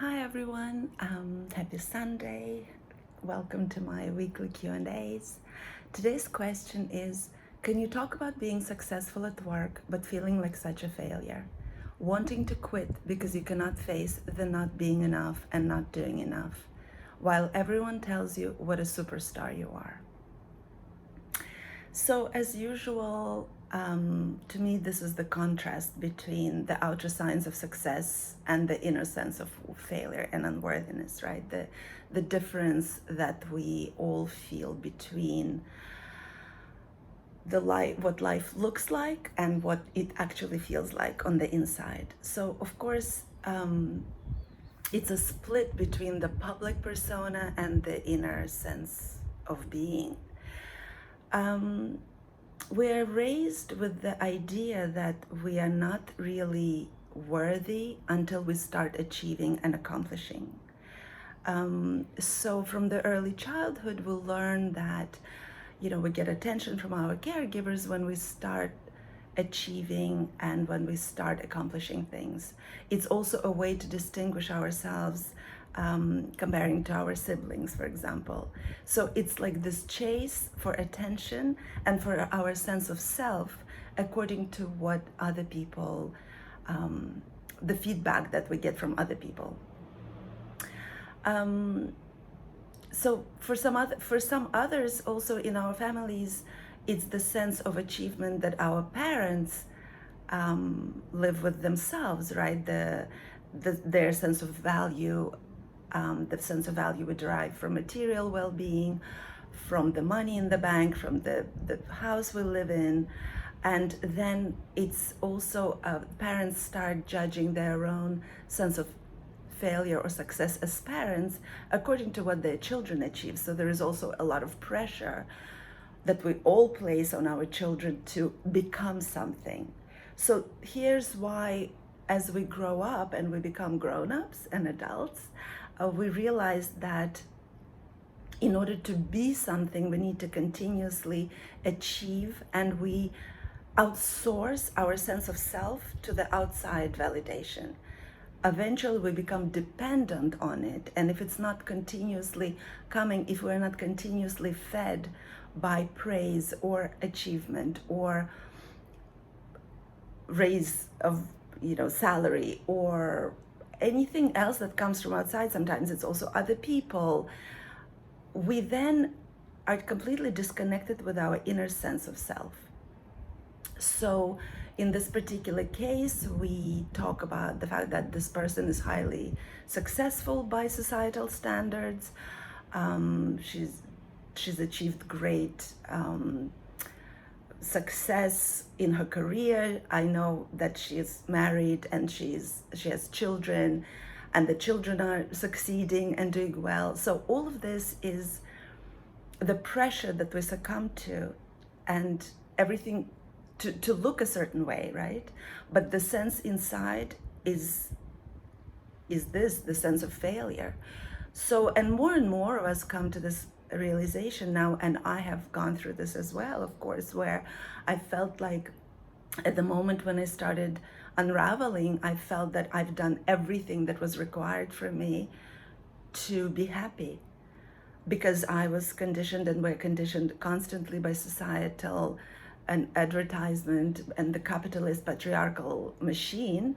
Hi everyone, happy Sunday. Welcome to my weekly Q&As. Today's question is, can you talk about being successful at work but feeling like such a failure? Wanting to quit because you cannot face the not being enough and not doing enough, while everyone tells you what a superstar you are. So as usual, to me, this is the contrast between the outer signs of success and the inner sense of failure and unworthiness, right? The difference that we all feel between what life looks like and what it actually feels like on the inside. So of course, it's a split between the public persona and the inner sense of being. We're raised with the idea that we are not really worthy until we start achieving and accomplishing. So from the early childhood, we learn that, we get attention from our caregivers when we start achieving and when we start accomplishing things. It's also a way to distinguish ourselves comparing to our siblings, for example. So it's like this chase for attention and for our sense of self according to what other people, the feedback that we get from other people. So for some others also in our families, it's the sense of achievement that our parents live with themselves, right? Their sense of value, the sense of value we derive from material well-being, from the money in the bank, from the house we live in. And then it's also parents start judging their own sense of failure or success as parents according to what their children achieve. So there is also a lot of pressure that we all place on our children to become something. So here's why, as we grow up and we become grown-ups and adults, we realize that in order to be something, we need to continuously achieve, and we outsource our sense of self to the outside validation. Eventually we become dependent on it, and if it's not continuously coming, if we're not continuously fed by praise or achievement or raise of salary or anything else that comes from outside, sometimes it's also other people, we then are completely disconnected with our inner sense of self. So in this particular case, we talk about the fact that this person is highly successful by societal standards. She's achieved great success in her career. I know that she is married and she has children, and the children are succeeding and doing well. So all of this is the pressure that we succumb to, and everything to look a certain way, right? But the sense inside is the sense of failure. So, and more of us come to this realization now, and I have gone through this as well, of course, where I felt like at the moment when I started unraveling, I felt that I've done everything that was required for me to be happy, because I was conditioned, and we're conditioned constantly by societal and advertisement and the capitalist patriarchal machine,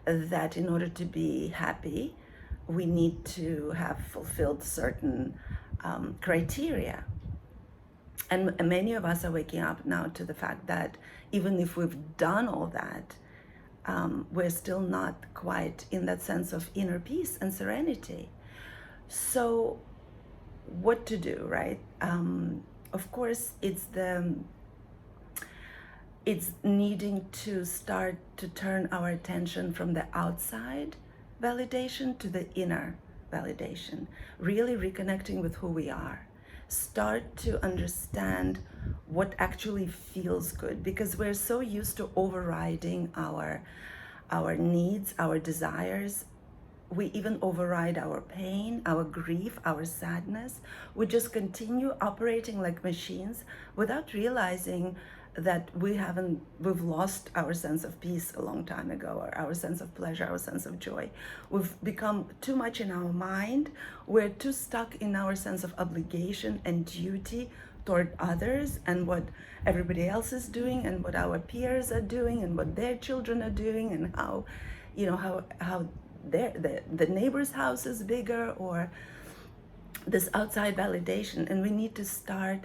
that in order to be happy, we need to have fulfilled certain criteria. And many of us are waking up now to the fact that even if we've done all that, we're still not quite in that sense of inner peace and serenity. So what to do, right? Of course, it's needing to start to turn our attention from the outside validation to the inner validation, really reconnecting with who we are. Start to understand what actually feels good, because we're so used to overriding our needs, our desires. We even override our pain, our grief, our sadness. We just continue operating like machines without realizing that we've lost our sense of peace a long time ago, or our sense of pleasure, our sense of joy. We've become too much in our mind. We're too stuck in our sense of obligation and duty toward others, and what everybody else is doing, and what our peers are doing, and what their children are doing, and how the neighbor's house is bigger, or this outside validation. And we need to start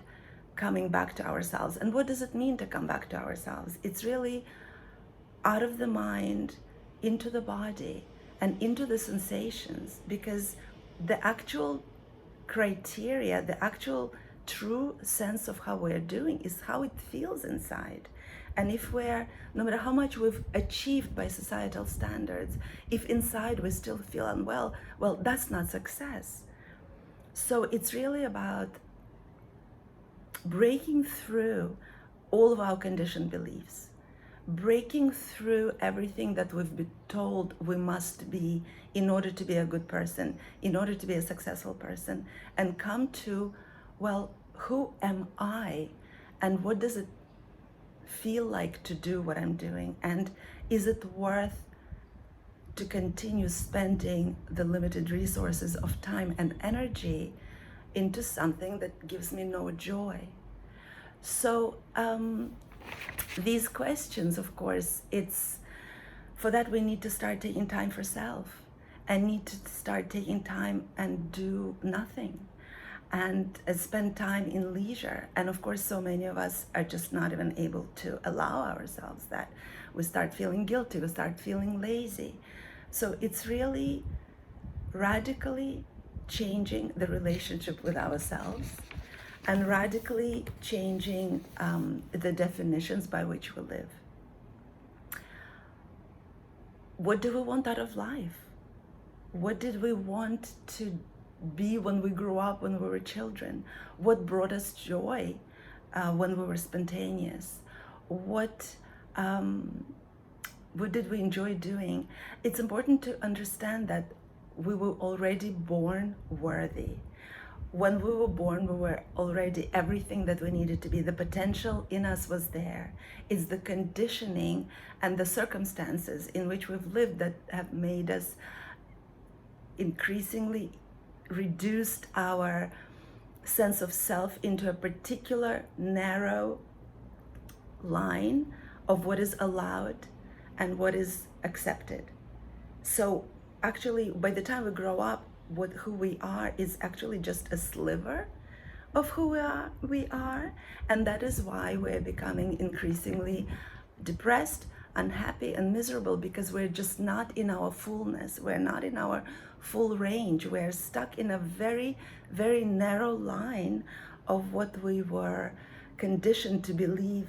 coming back to ourselves. And what does it mean to come back to ourselves? It's really out of the mind, into the body, and into the sensations, because the actual criteria, the actual true sense of how we're doing is how it feels inside. And if we're, no matter how much we've achieved by societal standards, if inside we still feel unwell, well, that's not success. So it's really about breaking through all of our conditioned beliefs, breaking through everything that we've been told we must be in order to be a good person, in order to be a successful person, and come to, well, who am I, and what does it feel like to do what I'm doing, and is it worth to continue spending the limited resources of time and energy into something that gives me no joy? So these questions, of course, it's for that we need to start taking time for self, and need to start taking time and do nothing, and spend time in leisure. And of course, so many of us are just not even able to allow ourselves that. We start feeling guilty, we start feeling lazy. So it's really radically changing the relationship with ourselves, and radically changing the definitions by which we live. What do we want out of life? What did we want to be when we grew up, when we were children? What brought us joy when we were spontaneous? What did we enjoy doing? It's important to understand that we were already born worthy. When we were born, we were already everything that we needed to be. The potential in us was there. It's the conditioning and the circumstances in which we've lived that have made us increasingly reduced our sense of self into a particular narrow line of what is allowed and what is accepted. So actually, by the time we grow up, who we are is actually just a sliver of who we are, and that is why we're becoming increasingly depressed, unhappy, and miserable, because we're just not in our fullness. We're not in our full range. We're stuck in a very, very narrow line of what we were conditioned to believe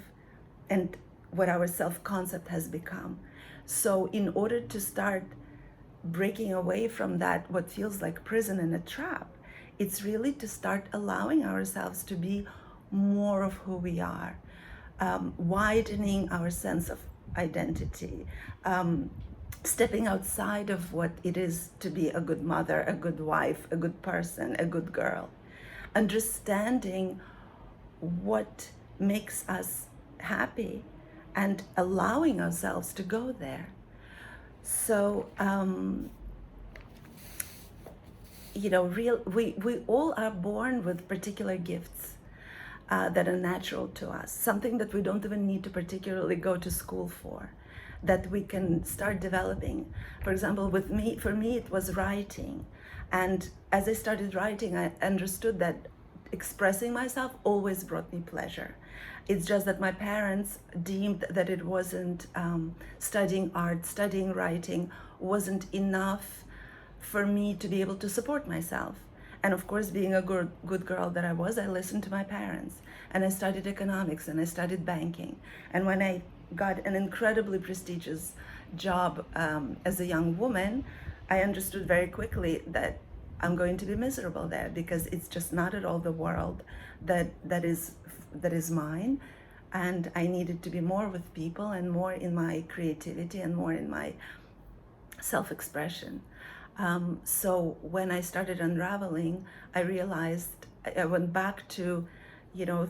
and what our self-concept has become. So in order to start breaking away from that, what feels like prison and a trap, it's really to start allowing ourselves to be more of who we are, widening our sense of identity, stepping outside of what it is to be a good mother, a good wife, a good person, a good girl, understanding what makes us happy and allowing ourselves to go there. So, we all are born with particular gifts that are natural to us, something that we don't even need to particularly go to school for, that we can start developing. For example, for me, it was writing. And as I started writing, I understood that expressing myself always brought me pleasure. It's just that my parents deemed that it wasn't studying art, studying writing wasn't enough for me to be able to support myself. And of course, being a good girl that I was, I listened to my parents. And I studied economics and I studied banking. And when I got an incredibly prestigious job as a young woman, I understood very quickly that I'm going to be miserable there, because it's just not at all the world that is mine. And I needed to be more with people, and more in my creativity, and more in my self-expression. So when I started unraveling, I realized, I went back to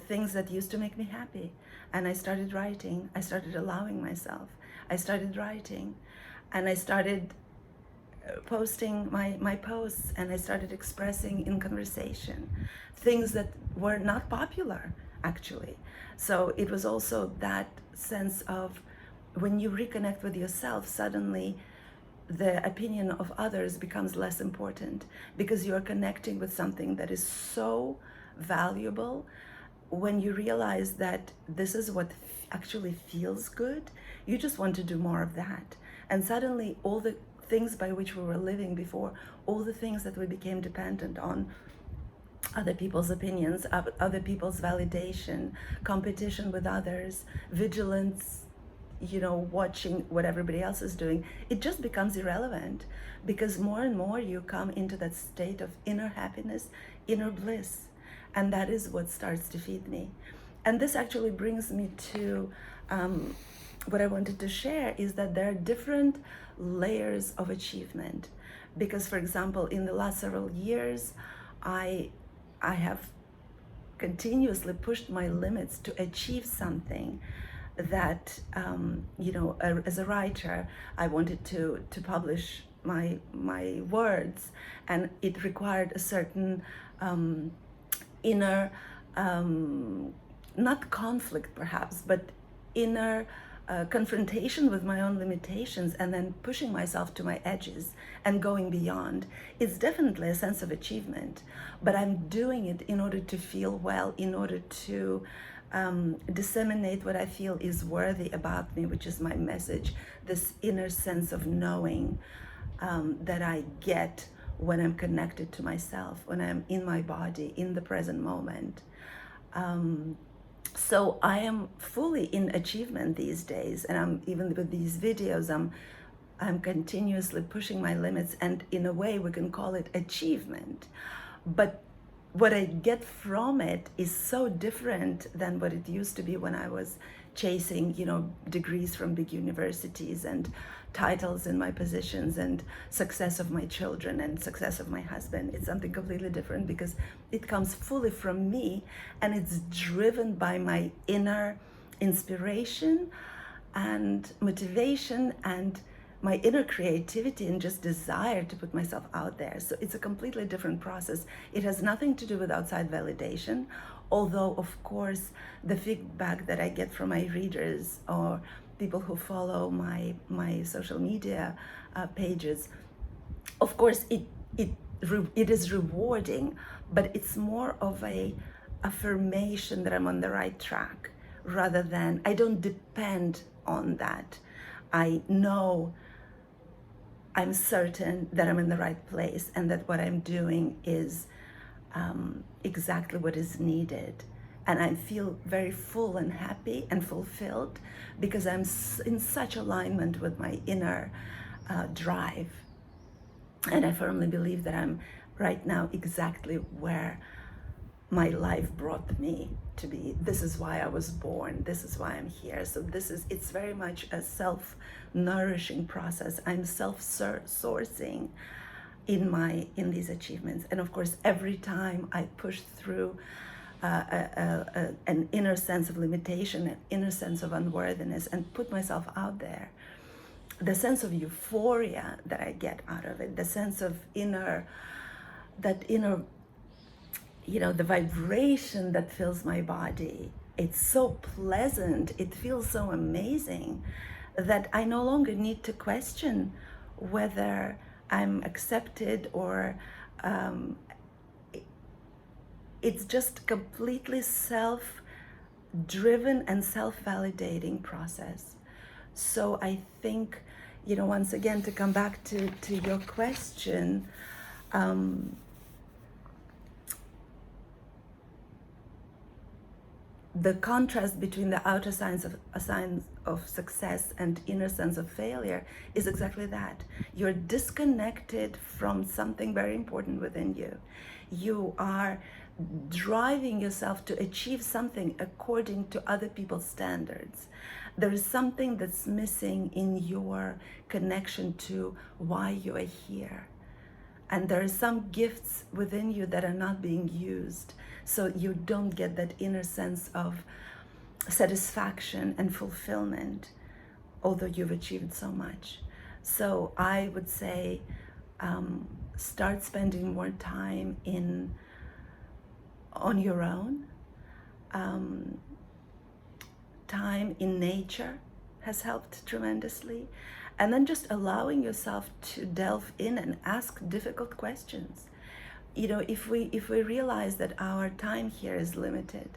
things that used to make me happy. And I started writing. I started allowing myself. I started writing. And I started posting my posts, and I started expressing in conversation things that were not popular, actually. So it was also that sense of when you reconnect with yourself, suddenly the opinion of others becomes less important because you're connecting with something that is so valuable. When you realize that this is what actually feels good, you just want to do more of that. And suddenly all the things by which we were living before, all the things that we became dependent on, other people's opinions, other people's validation, competition with others, vigilance, watching what everybody else is doing, it just becomes irrelevant because more and more you come into that state of inner happiness, inner bliss. And that is what starts to feed me. And this actually brings me to what I wanted to share is that there are different layers of achievement. Because, for example, in the last several years, I have continuously pushed my limits to achieve something that, as a writer, I wanted to publish my words, and it required a certain inner, not conflict perhaps, but inner confrontation with my own limitations, and then pushing myself to my edges and going beyond. It's definitely a sense of achievement, but I'm doing it in order to feel well, in order to disseminate what I feel is worthy about me, which is my message, this inner sense of knowing that I get when I'm connected to myself, when I'm in my body, in the present moment. So I am fully in achievement these days, and I'm even with these videos, I'm continuously pushing my limits, and in a way we can call it achievement. But what I get from it is so different than what it used to be when I was chasing, degrees from big universities and titles in my positions and success of my children and success of my husband. It's something completely different because it comes fully from me, and it's driven by my inner inspiration and motivation and my inner creativity and just desire to put myself out there. So it's a completely different process. It has nothing to do with outside validation, although of course the feedback that I get from my readers or people who follow my social media pages, of course it is rewarding, but it's more of a affirmation that I'm on the right track, rather than, I don't depend on that. I know, I'm certain that I'm in the right place and that what I'm doing is exactly what is needed. And I feel very full and happy and fulfilled because I'm in such alignment with my inner drive. And I firmly believe that I'm right now exactly where my life brought me to be. This is why I was born. This is why I'm here. So it's very much a self-nourishing process. I'm self-sourcing in these achievements. And of course, every time I push through an inner sense of limitation, an inner sense of unworthiness, and put myself out there, the sense of euphoria that I get out of it, the sense of the vibration that fills my body, it's so pleasant, it feels so amazing that I no longer need to question whether I'm accepted or it's just completely self-driven and self-validating process. So I think, once again, to come back to your question, the contrast between the outer signs of success and inner sense of failure is exactly that. You're disconnected from something very important within you. You are driving yourself to achieve something according to other people's standards. There is something that's missing in your connection to why you are here. and there are some gifts within you that are not being used, so you don't get that inner sense of satisfaction and fulfillment, although you've achieved so much. So I would say, start spending more time on your own. Time in nature has helped tremendously. And then just allowing yourself to delve in and ask difficult questions. If we realize that our time here is limited,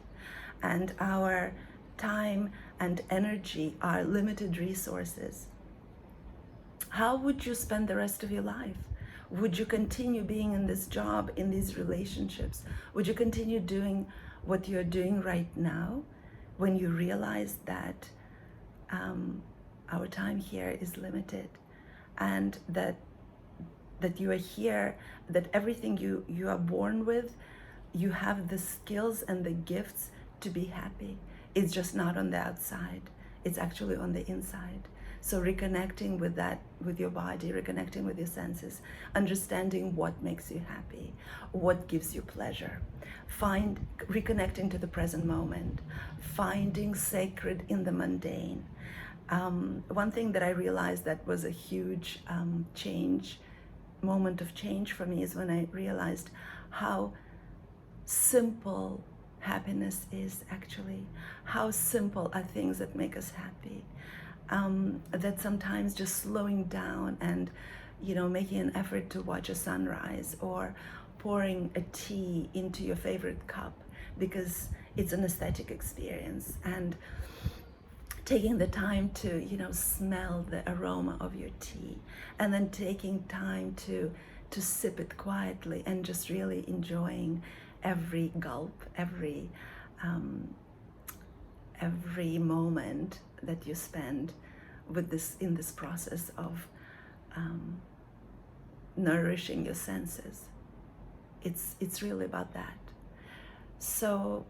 and our time and energy are limited resources, how would you spend the rest of your life? Would you continue being in this job, in these relationships? Would you continue doing what you're doing right now, when you realize that our time here is limited, and that you are here, that everything you are born with, you have the skills and the gifts to be happy. It's just not on the outside, it's actually on the inside. So reconnecting with that, with your body, reconnecting with your senses, understanding what makes you happy, what gives you pleasure, reconnecting to the present moment, finding sacred in the mundane. One thing that I realized that was a huge moment of change for me, is when I realized how simple happiness is actually, how simple are things that make us happy. That sometimes just slowing down and making an effort to watch a sunrise, or pouring a tea into your favorite cup because it's an aesthetic experience, and taking the time to smell the aroma of your tea, and then taking time to sip it quietly, and just really enjoying every gulp, every moment that you spend in this process of nourishing your senses. It's really about that. So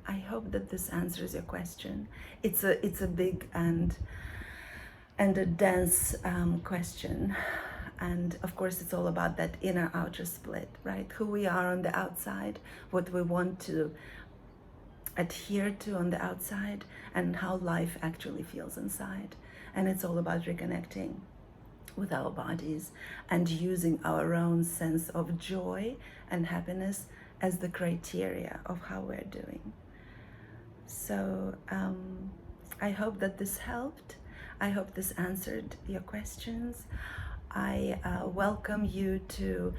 I hope that this answers your question. It's a big and a dense question, and of course it's all about that inner outer split, right? Who we are on the outside, what we want to adhere to on the outside, and how life actually feels inside. And it's all about reconnecting with our bodies and using our own sense of joy and happiness as the criteria of how we're doing. So I hope that this helped. I hope this answered your questions. I welcome you to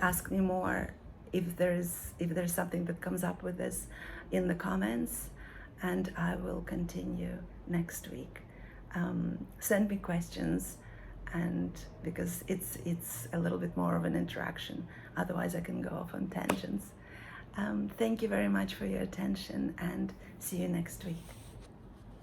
ask me more if there's something that comes up with this in the comments, and I will continue next week. Send me questions, and because it's a little bit more of an interaction, otherwise I can go off on tangents. Thank you very much for your attention, and see you next week.